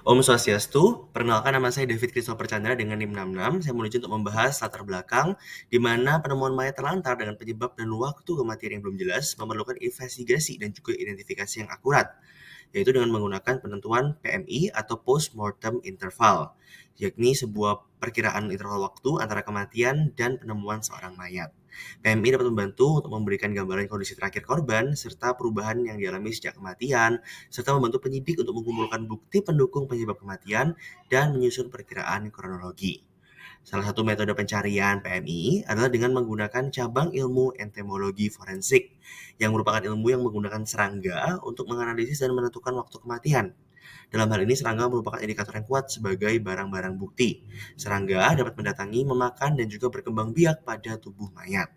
Om Swastiastu, perkenalkan nama saya David Christopher Chandra dengan NIM 66. Saya menuju untuk membahas latar belakang di mana penemuan mayat terlantar dengan penyebab dan waktu kematian yang belum jelas memerlukan investigasi dan juga identifikasi yang akurat, yaitu dengan menggunakan penentuan PMI atau Post-Mortem Interval, yakni sebuah perkiraan interval waktu antara kematian dan penemuan seorang mayat. PMI dapat membantu untuk memberikan gambaran kondisi terakhir korban serta perubahan yang dialami sejak kematian, serta membantu penyidik untuk mengumpulkan bukti pendukung penyebab kematian dan menyusun perkiraan kronologi. Salah satu metode pencarian PMI adalah dengan menggunakan cabang ilmu entomologi forensik, yang merupakan ilmu yang menggunakan serangga untuk menganalisis dan menentukan waktu kematian. Dalam hal ini, serangga merupakan indikator yang kuat sebagai barang-barang bukti. Serangga dapat mendatangi, memakan, dan juga berkembang biak pada tubuh mayat.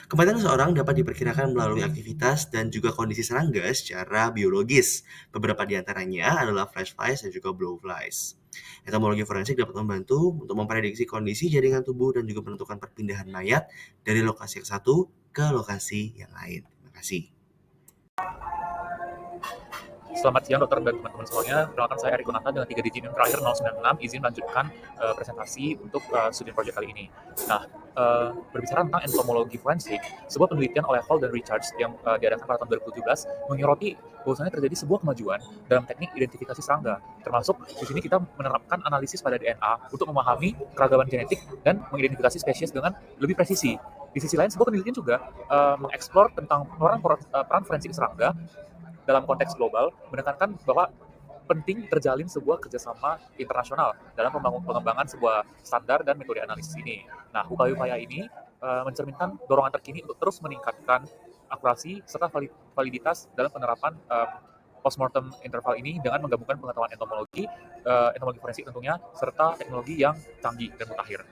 Kematian seseorang dapat diperkirakan melalui aktivitas dan juga kondisi serangga secara biologis. Beberapa di antaranya adalah flash flies dan juga blowflies. Entomologi forensik dapat membantu untuk memprediksi kondisi jaringan tubuh dan juga menentukan perpindahan mayat dari lokasi yang satu ke lokasi yang lain. Terima kasih. Selamat siang dokter dan teman-teman semuanya. Perkenalkan saya Eri Kunata dengan 3 digit NIM terakhir 096. Izin melanjutkan presentasi untuk studi project kali ini. Nah, berbicara tentang entomologi forensik, sebuah penelitian oleh Hall dan Richards yang diadakan pada tahun 2017 menyoroti bahwasanya terjadi sebuah kemajuan dalam teknik identifikasi serangga. Termasuk di sini kita menerapkan analisis pada DNA untuk memahami keragaman genetik dan mengidentifikasi spesies dengan lebih presisi. Di sisi lain, sebuah penelitian juga mengeksplor tentang peran forensik serangga dalam konteks global, menekankan bahwa penting terjalin sebuah kerjasama internasional dalam pengembangan sebuah standar dan metode analisis ini. Nah, upaya-upaya ini mencerminkan dorongan terkini untuk terus meningkatkan akurasi serta validitas dalam penerapan postmortem interval ini dengan menggabungkan pengetahuan entomologi forensik tentunya, serta teknologi yang canggih dan mutakhir.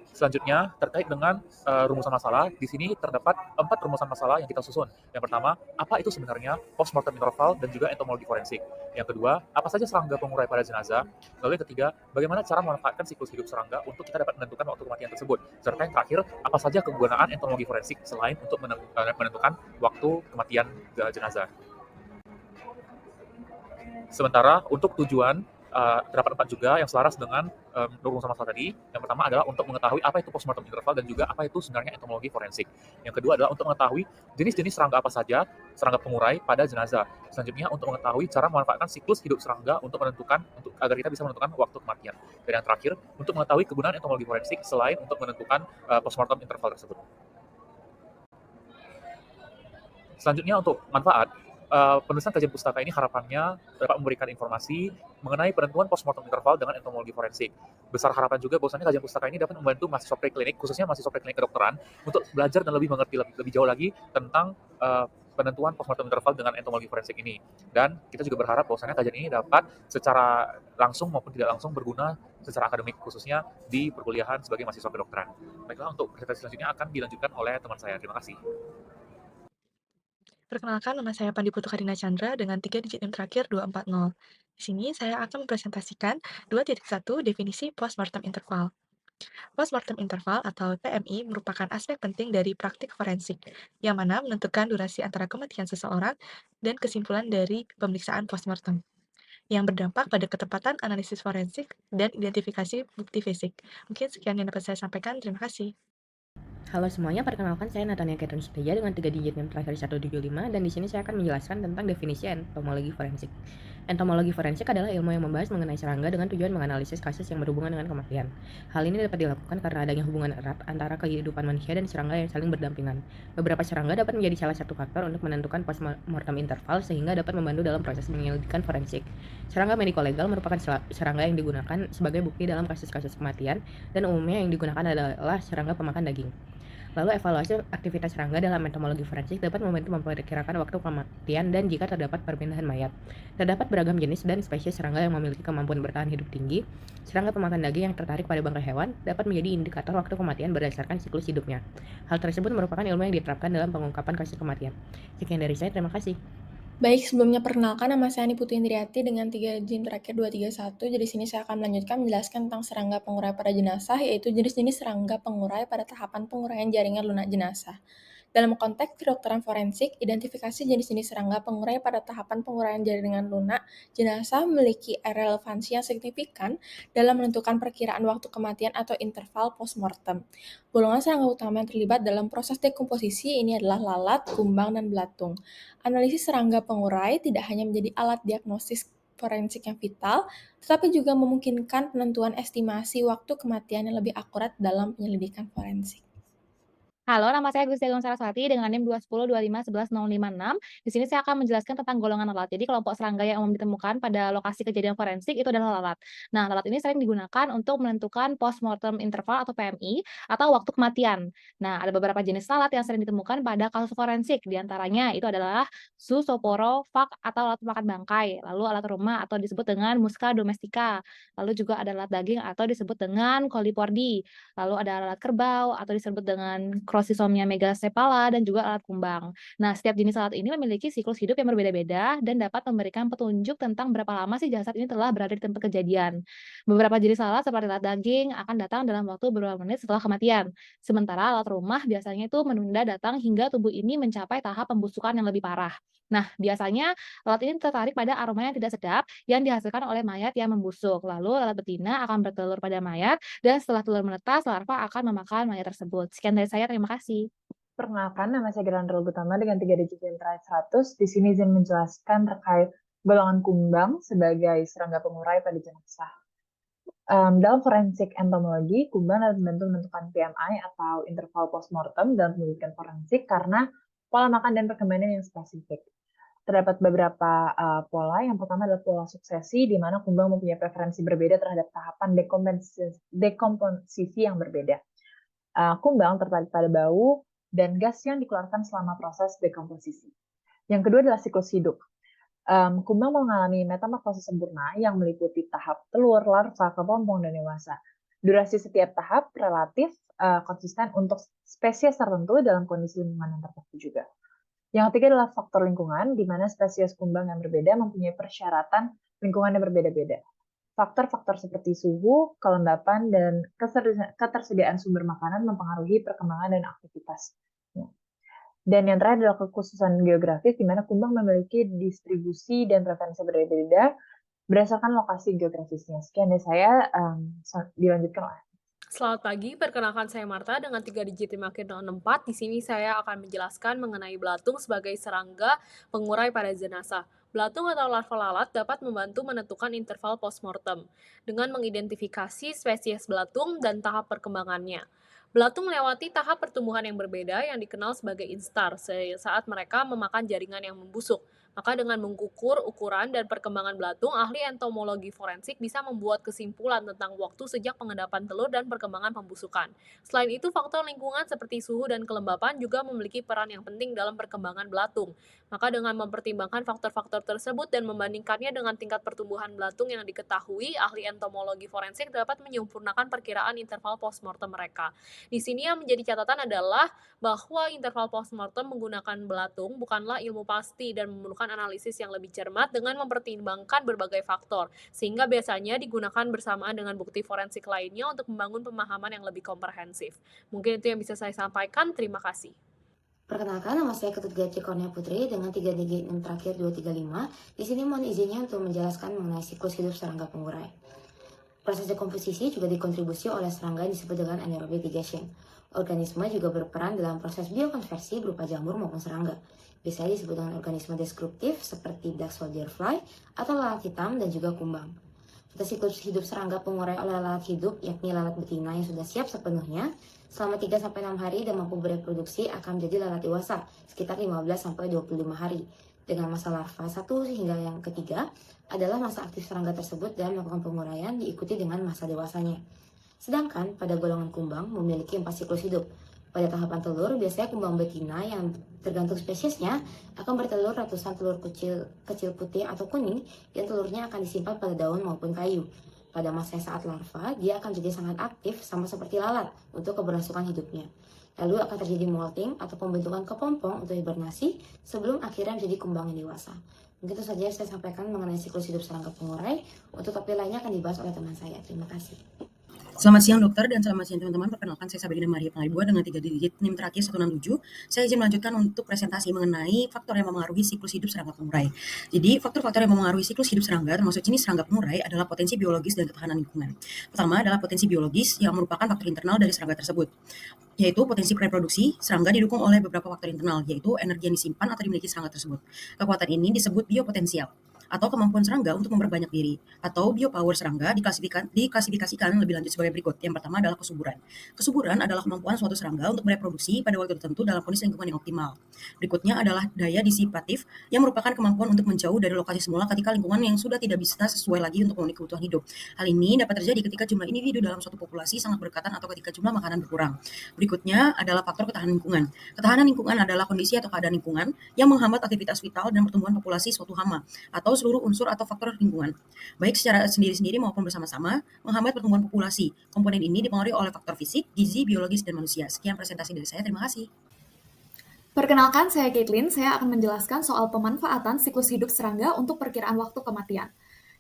Selanjutnya, terkait dengan rumusan masalah, di sini terdapat 4 rumusan masalah yang kita susun. Yang pertama, apa itu sebenarnya postmortem interval dan juga entomologi forensik. Yang kedua, apa saja serangga pengurai pada jenazah. Lalu yang ketiga, bagaimana cara memanfaatkan siklus hidup serangga untuk kita dapat menentukan waktu kematian tersebut. Serta yang terakhir, apa saja kegunaan entomologi forensik selain untuk menentukan waktu kematian jenazah. Sementara untuk tujuan terdapat 4 juga yang selaras dengan rumusan masalah tadi. Yang pertama adalah untuk mengetahui apa itu postmortem interval dan juga apa itu sebenarnya entomologi forensik. Yang kedua adalah untuk mengetahui jenis-jenis serangga apa saja, serangga pengurai pada jenazah. Selanjutnya untuk mengetahui cara memanfaatkan siklus hidup serangga untuk agar kita bisa menentukan waktu kematian. Dan yang terakhir, untuk mengetahui kegunaan entomologi forensik selain untuk menentukan postmortem interval tersebut. Selanjutnya untuk manfaat, penulisan kajian pustaka ini harapannya dapat memberikan informasi mengenai penentuan postmortem interval dengan entomologi forensik. Besar harapan juga bahwasanya kajian pustaka ini dapat membantu mahasiswa preklinik, khususnya mahasiswa preklinik kedokteran, untuk belajar dan lebih mengerti lebih jauh lagi tentang penentuan postmortem interval dengan entomologi forensik ini. Dan kita juga berharap bahwasanya kajian ini dapat secara langsung maupun tidak langsung berguna secara akademik, khususnya di perkuliahan sebagai mahasiswa kedokteran. Baiklah, untuk presentasi selanjutnya akan dilanjutkan oleh teman saya. Terima kasih. Perkenalkan, nama saya Pandi Putu Karina Chandra dengan 3 digit NIM terakhir 240. Di sini saya akan mempresentasikan 2.1 definisi postmortem interval. Postmortem interval atau PMI merupakan aspek penting dari praktik forensik, yang mana menentukan durasi antara kematian seseorang dan kesimpulan dari pemeriksaan postmortem, yang berdampak pada ketepatan analisis forensik dan identifikasi bukti fisik. Mungkin sekian yang dapat saya sampaikan. Terima kasih. Halo semuanya, perkenalkan saya Natania Catherine Suteja dengan 3 digit NIM terakhir 175 dan di sini saya akan menjelaskan tentang definisi entomologi forensik. Entomologi forensik adalah ilmu yang membahas mengenai serangga dengan tujuan menganalisis kasus yang berhubungan dengan kematian. Hal ini dapat dilakukan karena adanya hubungan erat antara kehidupan manusia dan serangga yang saling berdampingan. Beberapa serangga dapat menjadi salah satu faktor untuk menentukan postmortem interval sehingga dapat membantu dalam proses penyelidikan forensik. Serangga mediko-legal merupakan serangga yang digunakan sebagai bukti dalam kasus-kasus kematian dan umumnya yang digunakan adalah serangga pemakan daging. Lalu evaluasi aktivitas serangga dalam entomologi forensik dapat membantu memperkirakan waktu kematian dan jika terdapat perpindahan mayat. Terdapat beragam jenis dan spesies serangga yang memiliki kemampuan bertahan hidup tinggi. Serangga pemakan daging yang tertarik pada bangkai hewan dapat menjadi indikator waktu kematian berdasarkan siklus hidupnya. Hal tersebut merupakan ilmu yang diterapkan dalam pengungkapan kasus kematian. Sekian dari saya, terima kasih. Baik, sebelumnya perkenalkan nama saya Ani Putu Indriati dengan 3 jin terakhir 231. Jadi sini saya akan melanjutkan menjelaskan tentang serangga pengurai pada jenazah, yaitu jenis-jenis serangga pengurai pada tahapan penguraian jaringan lunak jenazah. Dalam konteks kedokteran forensik, identifikasi jenis-jenis serangga pengurai pada tahapan penguraian jaringan lunak jenazah memiliki relevansi yang signifikan dalam menentukan perkiraan waktu kematian atau interval postmortem. Golongan serangga utama yang terlibat dalam proses dekomposisi ini adalah lalat, kumbang, dan belatung. Analisis serangga pengurai tidak hanya menjadi alat diagnosis forensik yang vital, tetapi juga memungkinkan penentuan estimasi waktu kematian yang lebih akurat dalam penyelidikan forensik. Halo, nama saya Gusti Agung Saraswati dengan NIM 21025111056. Di sini saya akan menjelaskan tentang golongan lalat. Jadi kelompok serangga yang umum ditemukan pada lokasi kejadian forensik itu adalah lalat. Nah, lalat ini sering digunakan untuk menentukan postmortem interval atau PMI atau waktu kematian. Nah, ada beberapa jenis lalat yang sering ditemukan pada kasus forensik. Di antaranya itu adalah Zoosporophag atau lalat makan bangkai, lalu alat rumah atau disebut dengan Musca domestica, lalu juga ada lalat daging atau disebut dengan Colipordi, lalu ada alat kerbau atau disebut dengan Crossisomia megacephala dan juga alat kumbang. Nah, setiap jenis alat ini memiliki siklus hidup yang berbeda-beda dan dapat memberikan petunjuk tentang berapa lama sih jasad ini telah berada di tempat kejadian. Beberapa jenis alat seperti alat daging akan datang dalam waktu beberapa menit setelah kematian. Sementara alat rumah biasanya itu menunda datang hingga tubuh ini mencapai tahap pembusukan yang lebih parah. Nah, biasanya alat ini tertarik pada aroma yang tidak sedap yang dihasilkan oleh mayat yang membusuk. Lalu alat betina akan bertelur pada mayat dan setelah telur menetas, larva akan memakan mayat tersebut. Sekian dari saya, terima kasih. Perkenalkan, nama saya Gerandra Utama dengan 3 digit yang terakhir 100. Di sini izin menjelaskan terkait golongan kumbang sebagai serangga pengurai pada jenazah. Dalam forensik entomologi, kumbang dapat membantu menentukan PMI atau interval postmortem dalam penyelidikan forensik karena pola makan dan perkembangan yang spesifik. Terdapat beberapa pola. Yang pertama adalah pola suksesi, di mana kumbang mempunyai preferensi berbeda terhadap tahapan dekomposisi yang berbeda. Kumbang tertarik pada bau dan gas yang dikeluarkan selama proses dekomposisi. Yang kedua adalah siklus hidup. Kumbang mengalami metamorfosis sempurna yang meliputi tahap telur, larva, kepompong, dan dewasa. Durasi setiap tahap relatif konsisten untuk spesies tertentu dalam kondisi lingkungan yang tertentu juga. Yang ketiga adalah faktor lingkungan, di mana spesies kumbang yang berbeda mempunyai persyaratan lingkungan yang berbeda-beda. Faktor-faktor seperti suhu, kelembapan, dan ketersediaan sumber makanan mempengaruhi perkembangan dan aktivitas. Dan yang terakhir adalah kekhususan geografis, di mana kumbang memiliki distribusi dan preferensi berbeda-beda berdasarkan lokasi geografisnya. Sekian dari saya, dilanjutkan oleh. Selamat pagi, perkenalkan saya Marta dengan 3 digit yang akhir 064. Di sini saya akan menjelaskan mengenai belatung sebagai serangga pengurai pada jenazah. Belatung atau larva lalat dapat membantu menentukan interval postmortem dengan mengidentifikasi spesies belatung dan tahap perkembangannya. Belatung melewati tahap pertumbuhan yang berbeda yang dikenal sebagai instar saat mereka memakan jaringan yang membusuk. Maka dengan mengukur ukuran dan perkembangan belatung, ahli entomologi forensik bisa membuat kesimpulan tentang waktu sejak pengendapan telur dan perkembangan pembusukan. Selain itu, faktor lingkungan seperti suhu dan kelembapan juga memiliki peran yang penting dalam perkembangan belatung. Maka dengan mempertimbangkan faktor-faktor tersebut dan membandingkannya dengan tingkat pertumbuhan belatung yang diketahui, ahli entomologi forensik dapat menyempurnakan perkiraan interval postmortem mereka. Di sini yang menjadi catatan adalah bahwa interval postmortem menggunakan belatung bukanlah ilmu pasti dan memerlukan analisis yang lebih cermat dengan mempertimbangkan berbagai faktor, sehingga biasanya digunakan bersamaan dengan bukti forensik lainnya untuk membangun pemahaman yang lebih komprehensif. Mungkin itu yang bisa saya sampaikan, terima kasih. Perkenalkan, nama saya Ketut Gayatri Kurnia Putri dengan 3 digit yang terakhir 235. Di sini mohon izinnya untuk menjelaskan mengenai siklus hidup serangga pengurai. Proses dekomposisi juga dikontribusi oleh serangga yang disebut dengan anaerobic digestion. Organisme juga berperan dalam proses biokonversi berupa jamur maupun serangga. Biasanya disebut dengan organisme deskriptif seperti black soldier fly atau lalat hitam dan juga kumbang. Pada siklus hidup serangga pengurai oleh lalat hidup, yakni lalat betina yang sudah siap sepenuhnya, selama 3-6 hari dan mampu bereproduksi akan menjadi lalat dewasa sekitar 15-25 hari. Dengan masa larva 1 hingga yang ketiga adalah masa aktif serangga tersebut dan melakukan penguraian diikuti dengan masa dewasanya. Sedangkan pada golongan kumbang memiliki 4 siklus hidup. Pada tahapan telur, biasanya kumbang betina yang tergantung spesiesnya akan bertelur ratusan telur kecil putih atau kuning yang telurnya akan disimpan pada daun maupun kayu. Pada masa saat larva, dia akan jadi sangat aktif sama seperti lalat untuk keberlangsungan hidupnya. Lalu akan terjadi molting atau pembentukan kepompong untuk hibernasi sebelum akhirnya menjadi kumbang yang dewasa. Mungkin itu saja yang saya sampaikan mengenai siklus hidup serangga pengurai. Untuk topik lainnya akan dibahas oleh teman saya. Terima kasih. Selamat siang dokter dan selamat siang teman-teman. Perkenalkan saya Sabrina Maria Pangaribuan dengan 3 digit NIM terakhir 167. Saya izin melanjutkan untuk presentasi mengenai faktor yang memengaruhi siklus hidup serangga pengurai. Jadi faktor-faktor yang memengaruhi siklus hidup serangga termasuk jenis serangga pengurai adalah potensi biologis dan ketahanan lingkungan. Pertama adalah potensi biologis yang merupakan faktor internal dari serangga tersebut, yaitu potensi reproduksi. Serangga didukung oleh beberapa faktor internal, yaitu energi yang disimpan atau dimiliki serangga tersebut. Kekuatan ini disebut biopotensial atau kemampuan serangga untuk memperbanyak diri, atau biopower serangga diklasifikasikan lebih lanjut sebagai berikut. Yang pertama adalah kesuburan. Kesuburan adalah kemampuan suatu serangga untuk bereproduksi pada waktu tertentu dalam kondisi lingkungan yang optimal. Berikutnya adalah daya disipatif, yang merupakan kemampuan untuk menjauh dari lokasi semula ketika lingkungan yang sudah tidak bisa sesuai lagi untuk memenuhi kebutuhan hidup. Hal ini dapat terjadi ketika jumlah individu dalam suatu populasi sangat berdekatan atau ketika jumlah makanan berkurang. Berikutnya adalah faktor ketahanan lingkungan. Ketahanan lingkungan adalah kondisi atau keadaan lingkungan yang menghambat aktivitas vital dan pertumbuhan populasi suatu hama atau seluruh unsur atau faktor lingkungan, baik secara sendiri-sendiri maupun bersama-sama, menghambat pertumbuhan populasi. Komponen ini dipengaruhi oleh faktor fisik, gizi, biologis, dan manusia. Sekian presentasi dari saya, terima kasih. Perkenalkan, saya Caitlin. Saya akan menjelaskan soal pemanfaatan siklus hidup serangga untuk perkiraan waktu kematian.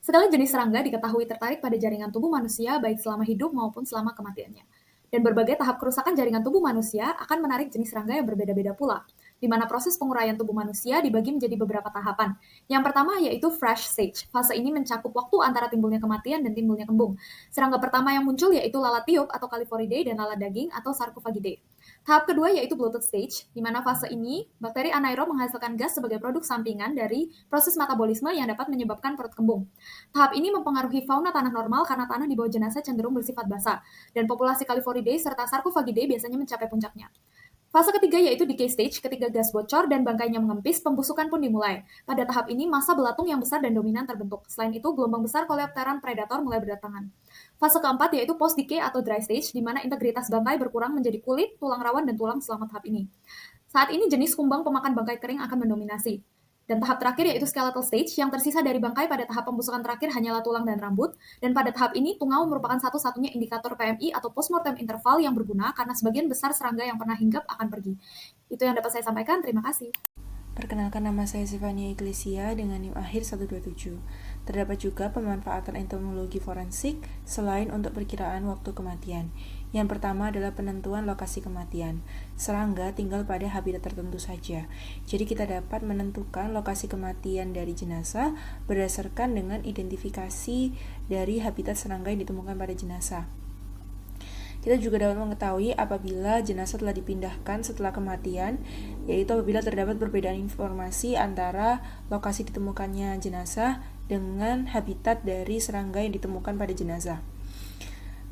Segala jenis serangga diketahui tertarik pada jaringan tubuh manusia baik selama hidup maupun selama kematiannya. Dan berbagai tahap kerusakan jaringan tubuh manusia akan menarik jenis serangga yang berbeda-beda pula, di mana proses penguraian tubuh manusia dibagi menjadi beberapa tahapan. Yang pertama yaitu fresh stage. Fase ini mencakup waktu antara timbulnya kematian dan timbulnya kembung. Serangga pertama yang muncul yaitu lalat tiup atau Calliphoridae dan lalat daging atau Sarcophagidae. Tahap kedua yaitu bloated stage, di mana fase ini bakteri anaerob menghasilkan gas sebagai produk sampingan dari proses metabolisme yang dapat menyebabkan perut kembung. Tahap ini mempengaruhi fauna tanah normal karena tanah di bawah jenazah cenderung bersifat basah, dan populasi Calliphoridae serta Sarcophagidae biasanya mencapai puncaknya. Fase ketiga yaitu decay stage, ketika gas bocor dan bangkainya mengempis, pembusukan pun dimulai. Pada tahap ini, massa belatung yang besar dan dominan terbentuk. Selain itu, gelombang besar coleopteran predator mulai berdatangan. Fase keempat yaitu post-decay atau dry stage, di mana integritas bangkai berkurang menjadi kulit, tulang rawan, dan tulang selama tahap ini. Saat ini, jenis kumbang pemakan bangkai kering akan mendominasi. Dan tahap terakhir yaitu skeletal stage, yang tersisa dari bangkai pada tahap pembusukan terakhir hanyalah tulang dan rambut, dan pada tahap ini tungau merupakan satu-satunya indikator PMI atau postmortem interval yang berguna karena sebagian besar serangga yang pernah hinggap akan pergi. Itu yang dapat saya sampaikan, terima kasih. Perkenalkan, nama saya Sivania Iglesia dengan NIM akhir 127. Terdapat juga pemanfaatan entomologi forensik selain untuk perkiraan waktu kematian. Yang pertama adalah penentuan lokasi kematian. Serangga tinggal pada habitat tertentu saja. Jadi kita dapat menentukan lokasi kematian dari jenazah berdasarkan dengan identifikasi dari habitat serangga yang ditemukan pada jenazah. Kita juga dapat mengetahui apabila jenazah telah dipindahkan setelah kematian, yaitu apabila terdapat perbedaan informasi antara lokasi ditemukannya jenazah dengan habitat dari serangga yang ditemukan pada jenazah.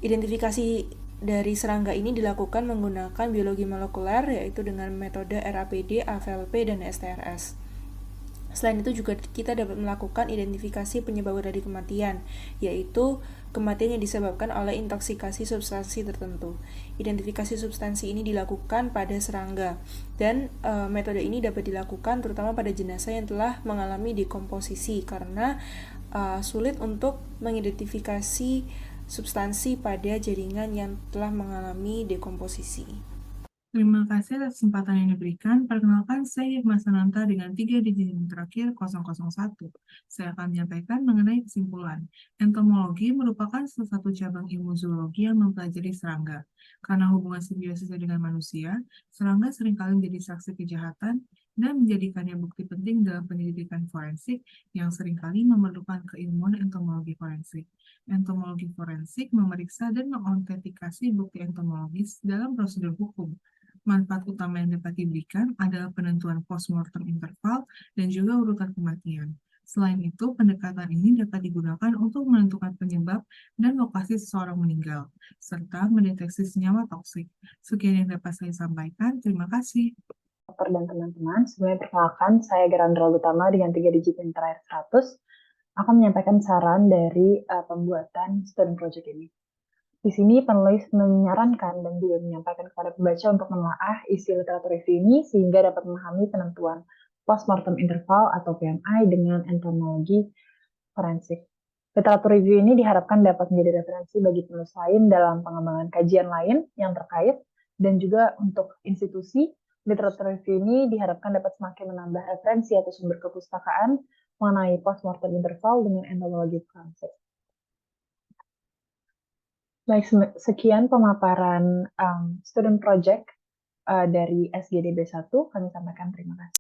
Identifikasi dari serangga ini dilakukan menggunakan biologi molekuler, yaitu dengan metode RAPD, AVLP, dan STRS. Selain itu juga kita dapat melakukan identifikasi penyebab dari kematian, yaitu kematian yang disebabkan oleh intoksikasi substansi tertentu. Identifikasi substansi ini dilakukan pada serangga, dan metode ini dapat dilakukan terutama pada jenazah yang telah mengalami dekomposisi, karena sulit untuk mengidentifikasi substansi pada jaringan yang telah mengalami dekomposisi. Terima kasih atas kesempatan yang diberikan. Perkenalkan, saya Hikmah Sananta dengan 3 digit NIM terakhir 001. Saya akan menyampaikan mengenai kesimpulan. Entomologi merupakan salah satu cabang ilmu zoologi yang mempelajari serangga. Karena hubungan simbiosisnya dengan manusia, serangga seringkali menjadi saksi kejahatan dan menjadikannya bukti penting dalam penyelidikan forensik yang seringkali memerlukan keilmuan entomologi forensik. Entomologi forensik memeriksa dan mengautentikasi bukti entomologis dalam prosedur hukum. Manfaat utama yang dapat diberikan adalah penentuan postmortem interval dan juga urutan kematian. Selain itu, pendekatan ini dapat digunakan untuk menentukan penyebab dan lokasi seseorang meninggal, serta mendeteksi senyawa toksik. Sekian yang dapat saya sampaikan. Terima kasih. Dokter dan teman-teman, sebelumnya perkenalkan, saya Gerandra Utama dengan 3 digit NIM terakhir 100. Akan menyampaikan saran dari pembuatan student project ini. Di sini penulis menyarankan dan juga menyampaikan kepada pembaca untuk menelaah isi literatur review ini sehingga dapat memahami penentuan postmortem interval atau PMI dengan entomologi forensik. Literatur review ini diharapkan dapat menjadi referensi bagi penulis lain dalam pengembangan kajian lain yang terkait, dan juga untuk institusi, literatur review ini diharapkan dapat semakin menambah referensi atau sumber kepustakaan mengenai postmortem interval dengan entomologi forensik. Baik, sekian pemaparan student project dari SGDB 1. Kami sampaikan terima kasih.